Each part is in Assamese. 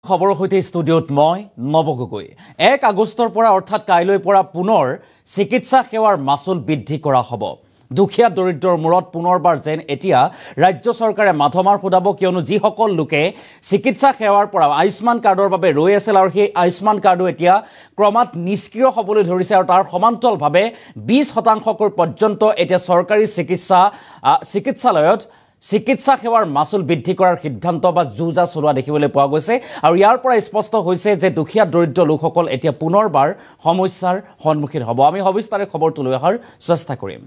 খবৰৰ সৈতে ষ্টুডিঅ'ত মই নৱ গগৈ 1 আগষ্টৰ পৰা অৰ্থাৎ কাইলৈৰ পৰা পুনৰ চিকিৎসা সেৱাৰ মাচুল বৃদ্ধি কৰা হ'ব দুখীয়া দৰিদ্ৰৰ মূৰত পুনৰবাৰ যেন এতিয়া ৰাজ্য চৰকাৰে মাধমাৰ খুদাব কিয়নো যিসকল লোকে চিকিৎসা সেৱাৰ পৰা আয়ুষ্মান কাৰ্ডৰ বাবে ৰৈ আছিল আৰু সেই আয়ুষ্মান কাৰ্ডো এতিয়া ক্ৰমাৎ নিষ্ক্ৰিয় হ'বলৈ ধৰিছে আৰু তাৰ সমান্তৰালভাৱে 20% পৰ্যন্ত এতিয়া চৰকাৰী চিকিৎসালয়ত চিকিৎসা সেৱাৰ মাচুল বৃদ্ধি কৰাৰ সিদ্ধান্ত বা জুজা চলোৱা দেখিবলৈ পোৱা গৈছে আৰু ইয়াৰ পৰা স্পষ্ট হৈছে যে দুখীয়া দৰিদ্ৰ লোকসকল এতিয়া পুনৰবাৰ সমস্যাৰ সন্মুখীন হ'ব আমি সবিস্তাৰে খবৰটো লৈ অহাৰ চেষ্টা কৰিম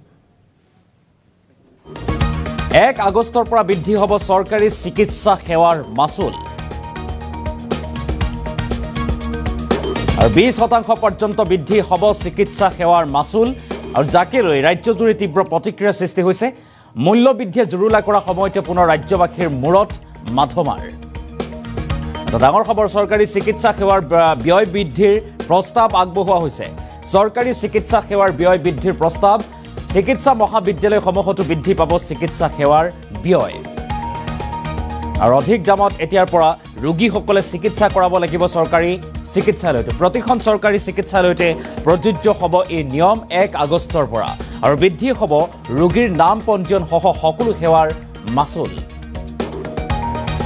1 আগষ্টৰ পৰা বৃদ্ধি হ'ব চৰকাৰী চিকিৎসা সেৱাৰ মাচুল আৰু 20% পৰ্যন্ত বৃদ্ধি হ'ব চিকিৎসা সেৱাৰ মাচুল আৰু যাকে লৈ ৰাজ্যজুৰি তীব্ৰ প্ৰতিক্ৰিয়া সৃষ্টি হৈছে মূল্য বৃদ্ধিয়ে জুৰুলা কৰা সময়তে পুনৰ ৰাজ্যবাসীৰ মূৰত মাধমাৰ ডাঙৰ খবৰ চৰকাৰী চিকিৎসা সেৱাৰ ব্যয় বৃদ্ধিৰ প্ৰস্তাৱ আগবঢ়োৱা হৈছে চৰকাৰী চিকিৎসা সেৱাৰ ব্যয় বৃদ্ধিৰ প্ৰস্তাৱ চিকিৎসা মহাবিদ্যালয়সমূহতো বৃদ্ধি পাব চিকিৎসা সেৱাৰ ব্যয় আৰু অধিক দামত এতিয়াৰ পৰা ৰোগীসকলে চিকিৎসা কৰাব লাগিব চৰকাৰী চিকিৎসালয়ত প্ৰতিখন চৰকাৰী চিকিৎসালয়তে প্ৰযোজ্য হ'ব এই নিয়ম 1 আগষ্টৰ পৰা আৰু বৃদ্ধি হ'ব ৰোগীৰ নাম পঞ্জীয়ন সহ সকলো সেৱাৰ মাচুল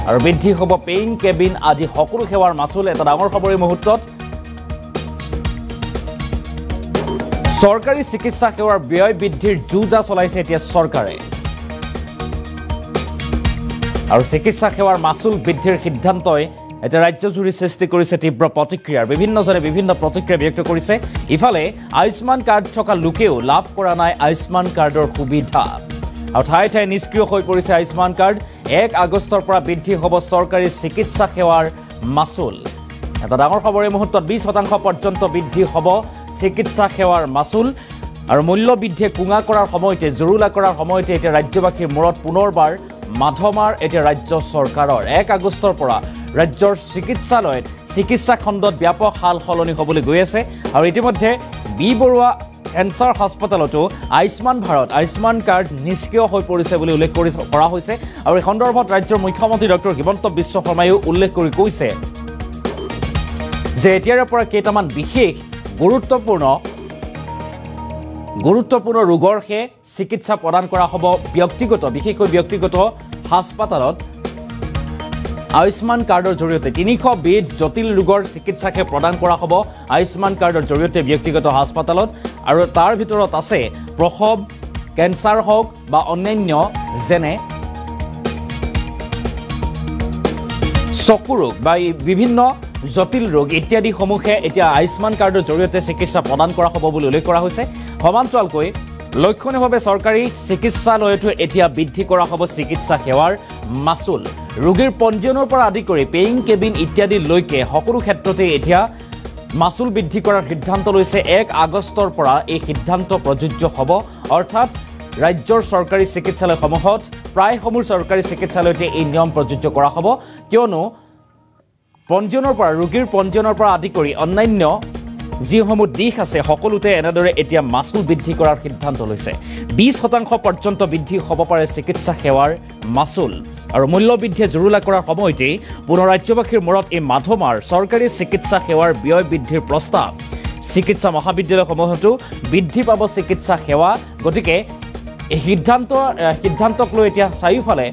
আৰু বৃদ্ধি হ'ব পেইং কেবিন আদি সকলো সেৱাৰ মাচুল এটা ডাঙৰ খবৰ এই মুহূৰ্তত চৰকাৰী চিকিৎসা সেৱাৰ ব্যয় বৃদ্ধিৰ জুজা চলাইছে এতিয়া চৰকাৰে আৰু চিকিৎসা সেৱাৰ মাচুল বৃদ্ধিৰ সিদ্ধান্তই এটা ৰাজ্যজুৰি সৃষ্টি কৰিছে তীব্ৰ প্ৰতিক্ৰিয়াৰ বিভিন্নজনে বিভিন্ন প্ৰতিক্ৰিয়া ব্যক্ত কৰিছে ইফালে আয়ুষ্মান কাৰ্ড থকা লোকেও লাভ কৰা নাই আয়ুষ্মান কাৰ্ডৰ সুবিধা আৰু ঠাই ঠাই নিষ্ক্ৰিয় হৈ পৰিছে আয়ুষ্মান কাৰ্ড 1 আগষ্টৰ পৰা বৃদ্ধি হ'ব চৰকাৰী চিকিৎসা সেৱাৰ মাচুল এটা ডাঙৰ খবৰ এই মুহূৰ্তত 20% পৰ্যন্ত বৃদ্ধি হ'ব চিকিৎসা সেৱাৰ মাচুল আৰু মূল্য বৃদ্ধিয়ে কুঙা কৰাৰ সময়তে জুৰুলা কৰাৰ সময়তে এতিয়া ৰাজ্যবাসীৰ মূৰত পুনৰবাৰ মাধমাৰ এতিয়া ৰাজ্য চৰকাৰৰ 1 আগষ্টৰ পৰা ৰাজ্যৰ চিকিৎসালয়ত চিকিৎসা খণ্ডত ব্যাপক হাল সলনি হ'বলৈ গৈ আছে আৰু ইতিমধ্যে বি বৰুৱা কেন্সাৰ হাস্পতালতো আয়ুষ্মান ভাৰত আয়ুষ্মান কাৰ্ড নিষ্ক্ৰিয় হৈ পৰিছে বুলি উল্লেখ কৰা হৈছে আৰু এই সন্দৰ্ভত ৰাজ্যৰ মুখ্যমন্ত্ৰী ডক্টৰ হিমন্ত বিশ্ব শৰ্মায়ো উল্লেখ কৰি কৈছে যে এতিয়াৰ পৰা কেইটামান বিশেষ গুৰুত্বপূৰ্ণ ৰোগৰহে চিকিৎসা প্ৰদান কৰা হ'ব বিশেষকৈ ব্যক্তিগত হাস্পতালত আয়ুষ্মান কাৰ্ডৰ জৰিয়তে 300 বিধ জটিল ৰোগৰ চিকিৎসাকে প্ৰদান কৰা হ'ব আয়ুষ্মান কাৰ্ডৰ জৰিয়তে ব্যক্তিগত হাস্পতালত আৰু তাৰ ভিতৰত আছে প্ৰসৱ কেন্সাৰ হওক বা অন্যান্য যেনে চকু ৰোগ বা বিভিন্ন জটিল ৰোগ ইত্যাদি সমূহে এতিয়া আয়ুষ্মান কাৰ্ডৰ জৰিয়তে চিকিৎসা প্ৰদান কৰা হ'ব বুলি উল্লেখ কৰা হৈছে সমান্তৰালকৈ লক্ষণীয়ভাৱে চৰকাৰী চিকিৎসালয়তো এতিয়া বৃদ্ধি কৰা হ'ব চিকিৎসা সেৱাৰ মাচুল ৰোগীৰ পঞ্জীয়নৰ পৰা আদি কৰি পেইং কেবিন ইত্যাদি লৈকে সকলো ক্ষেত্ৰতে এতিয়া মাচুল বৃদ্ধি কৰাৰ সিদ্ধান্ত লৈছে 1 আগষ্টৰ পৰা এই সিদ্ধান্ত প্ৰযোজ্য হ'ব অৰ্থাৎ ৰাজ্যৰ চৰকাৰী চিকিৎসালয়সমূহত প্ৰায়সমূহ চৰকাৰী চিকিৎসালয়তে এই নিয়ম প্ৰযোজ্য কৰা হ'ব কিয়নো ৰোগীৰ পঞ্জীয়নৰ পৰা আদি কৰি অন্যান্য যিসমূহ দিশ আছে সকলোতে এনেদৰে এতিয়া মাচুল বৃদ্ধি কৰাৰ সিদ্ধান্ত লৈছে 20% পৰ্যন্ত বৃদ্ধি হ'ব পাৰে চিকিৎসা সেৱাৰ মাচুল আৰু মূল্য বৃদ্ধিয়ে জুৰুলা কৰাৰ সময়তে পুনৰ ৰাজ্যবাসীৰ মূৰত এই মাধমাৰ চৰকাৰী চিকিৎসা সেৱাৰ ব্যয় বৃদ্ধিৰ প্ৰস্তাৱ চিকিৎসা মহাবিদ্যালয়সমূহতো বৃদ্ধি পাব চিকিৎসা সেৱা গতিকে এই সিদ্ধান্তক লৈ এতিয়া চাৰিওফালে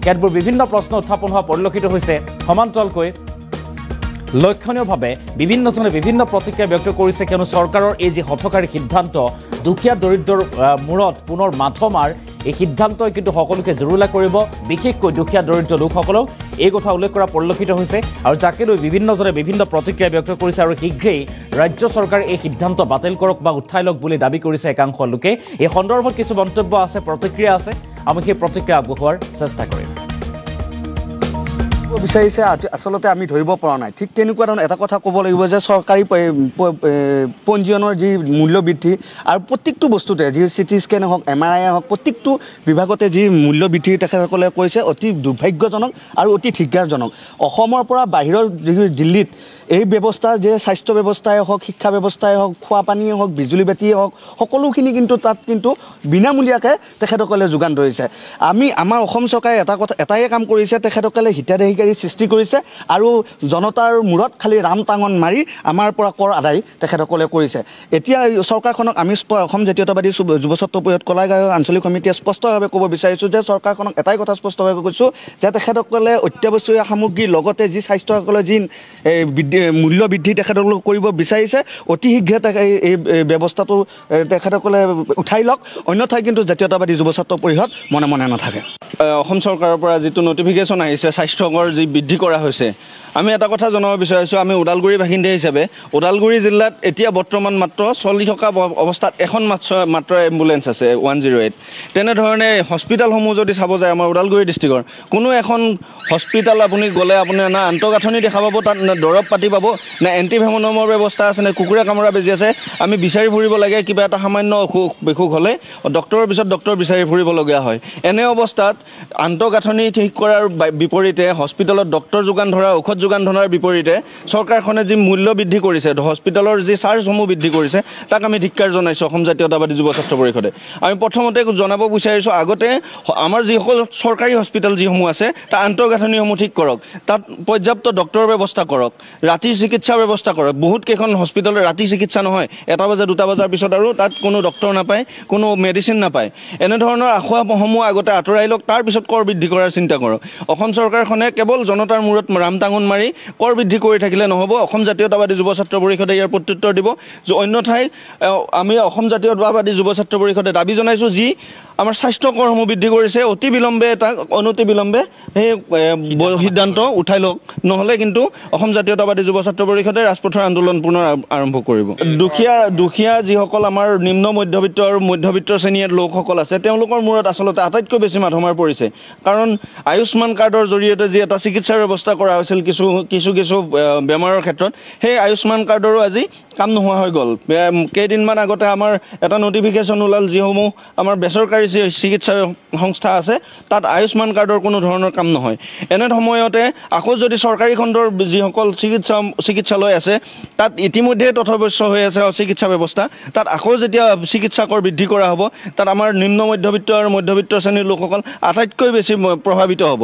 কেতবোৰ বিভিন্ন প্ৰশ্ন উত্থাপন হোৱা পৰিলক্ষিত হৈছে সমান্তৰালকৈ লক্ষণীয়ভাৱে বিভিন্নজনে বিভিন্ন প্ৰতিক্ৰিয়া ব্যক্ত কৰিছে কিয়নো চৰকাৰৰ এই যি হঠকাৰী সিদ্ধান্ত দুখীয়া দৰিদ্ৰৰ মূৰত পুনৰ মাধমাৰ এই সিদ্ধান্তই কিন্তু সকলোকে জুৰুলা কৰিব বিশেষকৈ দুখীয়া দৰিদ্ৰ লোকসকলক এই কথা উল্লেখ কৰা পৰিলক্ষিত হৈছে আৰু যাকে লৈ বিভিন্নজনে বিভিন্ন প্ৰতিক্ৰিয়া ব্যক্ত কৰিছে আৰু শীঘ্ৰেই ৰাজ্য চৰকাৰে এই সিদ্ধান্ত বাতিল কৰক বা উঠাই লওক বুলি দাবী কৰিছে একাংশ লোকে এই সন্দৰ্ভত কিছু মন্তব্য আছে প্ৰতিক্ৰিয়া আছে আমি সেই প্ৰতিক্ৰিয়া আগবঢ়োৱাৰ চেষ্টা কৰিম বিচাৰিছে আসলতে আমি ধৰিব পৰা নাই ঠিক তেনেকুৱা ধৰণৰ এটা কথা ক'ব লাগিব যে চৰকাৰী পঞ্জীয়নৰ যি মূল্য বৃদ্ধি আৰু প্ৰত্যেকটো বস্তুতে যি চিটি স্কেন হওক MRI হওক প্ৰত্যেকটো বিভাগতে যি মূল্য বৃদ্ধি তেখেতসকলে কৈছে অতি দুৰ্ভাগ্যজনক আৰু অতি ধিক্কাৰজনক অসমৰ পৰা বাহিৰৰ যি দিল্লীত এই ব্যৱস্থা যে স্বাস্থ্য ব্যৱস্থাই হওক শিক্ষা ব্যৱস্থাই হওক খোৱা পানীয়ে হওক বিজুলী বাতিয়ে হওক সকলোখিনি কিন্তু তাত কিন্তু বিনামূলীয়াকৈ তেখেতসকলে যোগান ধৰিছে আমাৰ অসম চৰকাৰে এটাই কাম কৰিছে তেখেতসকলে হিতাধিকাৰী কেলেংকাৰী সৃষ্টি কৰিছে আৰু জনতাৰ মূৰত খালি ৰাম টাঙন মাৰি আমাৰ পৰা কৰ আদায় তেখেতসকলে কৰিছে এতিয়া চৰকাৰখনক আমি অসম জাতীয়তাবাদী যুৱ ছাত্ৰ পৰিষদ কলাগাঁও আঞ্চলিক সমিতিয়ে স্পষ্টভাৱে ক'ব বিচাৰিছোঁ যে চৰকাৰখনক এটাই কথা স্পষ্টভাৱে কৈছোঁ যে তেখেতসকলে অত্যাৱশ্যকীয় সামগ্ৰীৰ লগতে যি স্বাস্থ্যসকলে যি মূল্য বৃদ্ধি তেখেতসকলে কৰিব বিচাৰিছে অতি শীঘ্ৰে এই ব্যৱস্থাটো তেখেতসকলে উঠাই লওক অন্যথাই কিন্তু জাতীয়তাবাদী যুৱ ছাত্ৰ পৰিষদ মনে মনে নাথাকে অসম চৰকাৰৰ পৰা যিটো নটিফিকেশ্যন আহিছে স্বাস্থ্যকৰ যি বৃদ্ধি কৰা হৈছে আমি এটা কথা জনাব বিচাৰিছোঁ আমি ওদালগুৰি বাসিন্দা হিচাপে ওদালগুৰি জিলাত এতিয়া বৰ্তমান মাত্ৰ চলি থকা অৱস্থাত এখন মাত্ৰ এম্বুলেঞ্চ আছে 108 তেনেধৰণে হস্পিটেলসমূহ যদি চাব যায় আমাৰ ওদালগুৰি ডিষ্ট্ৰিক্টৰ কোনো এখন হস্পিটেল আপুনি গ'লে আপুনি না আন্তঃগাঁথনি দেখা পাব তাত না দৰৱ পাতি পাব না এণ্টিভেনমৰ ব্যৱস্থা আছে নে কুকুৰা কামোৰা বেজি আছে আমি বিচাৰি ফুৰিব লাগে কিবা এটা সামান্য অসুখ বিসুখ হ'লে ডক্টৰৰ পিছত ডক্টৰ বিচাৰি ফুৰিবলগীয়া হয় এনে অৱস্থাত আন্তঃগাঁথনি ঠিক কৰাৰ বিপৰীতে হস্পিটেলত ডক্টৰ যোগান ধৰা ঔষধ যোগান ধৰাৰ বিপৰীতে চৰকাৰখনে যি মূল্য বৃদ্ধি কৰিছে হস্পিটেলৰ যি চাৰ্জসমূহ বৃদ্ধি কৰিছে তাক আমি ধিক্কাৰ জনাইছোঁ অসম জাতীয়তাবাদী যুৱ ছাত্ৰ পৰিষদে আমি প্ৰথমতে জনাব বিচাৰিছোঁ আগতে আমাৰ যিসকল চৰকাৰী হস্পিটেল যিসমূহ আছে তাৰ আন্তঃগাঁথনিসমূহ ঠিক কৰক তাত পৰ্যাপ্ত ডক্টৰৰ ব্যৱস্থা কৰক ৰাতিৰ চিকিৎসাৰ ব্যৱস্থা কৰক বহুত কেইখন হস্পিটেলত ৰাতি চিকিৎসা নহয় 1 বজা 2 বজাৰ পিছত আৰু তাত কোনো ডক্টৰ নাপায় কোনো মেডিচিন নাপায় এনেধৰণৰ আখুৱাসমূহ আগতে আঁতৰাই লওক তাৰপিছত কৰ বৃদ্ধি কৰাৰ চিন্তা কৰক অসম চৰকাৰখনে কেৱল জনতাৰ মূৰত ৰাম টাঙন মাৰি কৰ বৃদ্ধি কৰি থাকিলে নহ'ব অসম জাতীয়তাবাদী যুৱ ছাত্ৰ পৰিষদে ইয়াৰ প্ৰত্যুত্তৰ দিব যে অন্যথাই আমি অসম জাতীয়তাবাদী যুৱ ছাত্ৰ পৰিষদে দাবী জনাইছোঁ যি আমাৰ স্বাস্থ্য কৰসমূহ বৃদ্ধি কৰিছে অতি বিলম্বে তাক অনতি বিলম্বে সেই সিদ্ধান্ত উঠাই লওক নহ'লে কিন্তু অসম জাতীয়তাবাদী যুৱ ছাত্ৰ পৰিষদে ৰাজপথৰ আন্দোলন পুনৰ আৰম্ভ কৰিব দুখীয়া যিসকল আমাৰ নিম্ন মধ্যবিত্ত আৰু মধ্যবিত্ত শ্ৰেণীৰ লোকসকল আছে তেওঁলোকৰ মূৰত আচলতে আটাইতকৈ বেছি মাধমাৰ পৰিছে কাৰণ আয়ুষ্মান কাৰ্ডৰ জৰিয়তে যি এটা চিকিৎসাৰ ব্যৱস্থা কৰা হৈছিল কিছু বেমাৰৰ ক্ষেত্ৰত সেই আয়ুষ্মান কাৰ্ডৰো আজি কাম নোহোৱা হৈ গ'ল কেইদিনমান আগতে আমাৰ এটা নটিফিকেশ্যন ওলাল যিসমূহ আমাৰ বেচৰকাৰী চিকিৎসা সংস্থা আছে তাত আয়ুষ্মান কাৰ্ডৰ কোনো ধৰণৰ কাম নহয় এনে সময়তে আকৌ যদি চৰকাৰী খণ্ডৰ যিসকল চিকিৎসালয় আছে তাত ইতিমধ্যে তথ্যবশ্য হৈ আছে চিকিৎসা ব্যৱস্থা তাত আকৌ যেতিয়া চিকিৎসা কৰ বৃদ্ধি কৰা হ'ব তাত আমাৰ নিম্ন মধ্যবিত্ত আৰু মধ্যবিত্ত শ্ৰেণীৰ লোকসকল আটাইতকৈ বেছি প্ৰভাৱিত হ'ব